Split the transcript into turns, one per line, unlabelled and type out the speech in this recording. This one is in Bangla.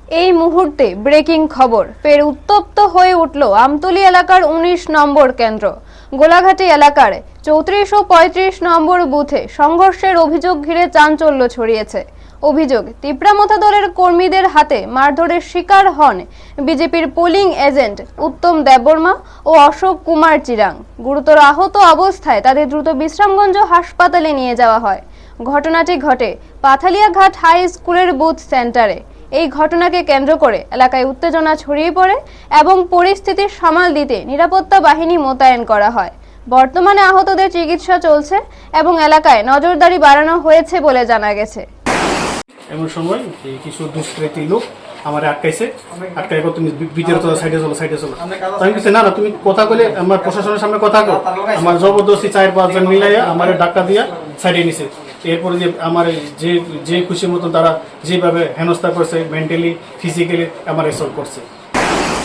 এই মুহূর্তে ব্রেকিং খবর, ফের উত্তপ্ত হয়ে উঠল আমতলী এলাকার ১৯ নম্বর কেন্দ্র। গোলাঘাটি এলাকার ৩৪ ও ৩৫ নম্বর বুথে সংঘর্ষের অভিযোগ ঘিরে চাঞ্চল্য ছড়িয়েছে। অভিযোগ, তিপ্রামথা দলের কর্মীদের হাতে মারধরের শিকার হন বিজেপির পোলিং এজেন্ট উত্তম দেববর্মা ও অশোক কুমার চিরাং। গুরুতর আহত অবস্থায় তাদের দ্রুত বিশ্রামগঞ্জ হাসপাতালে নিয়ে যাওয়া হয়। ঘটনাটি ঘটে পাথালিয়াঘাট হাই স্কুলের বুথ সেন্টারে। এই ঘটনাকে কেন্দ্র করে এলাকায় উত্তেজনা ছড়িয়ে পড়ে এবং পরিস্থিতি সামাল দিতে নিরাপত্তা বাহিনী মোতায়েন করা হয়। বর্তমানে আহতদের চিকিৎসা চলছে এবং এলাকায় নজরদারি বাড়ানো হয়েছে বলে জানা গেছে।
এমন সময় কিছু দুষ্কৃতী লোক আমার আটকাইছে, তুমি ভিতরে চলো, সাইডে চলো। আমি কিছু না তুমি কথা বলে আমার প্রশাসনের সামনে কথা কো, আমার জবরদস্তি ৪-৫ জন মিলাইয়া আমার ডাক্তার দিয়া সাইডে নিছে। এরপরে যে আমার যে খুশির মতন তারা যেভাবে হেনস্থা করছে, মেন্টালি ফিজিক্যালি আমার এসল্ট করছে।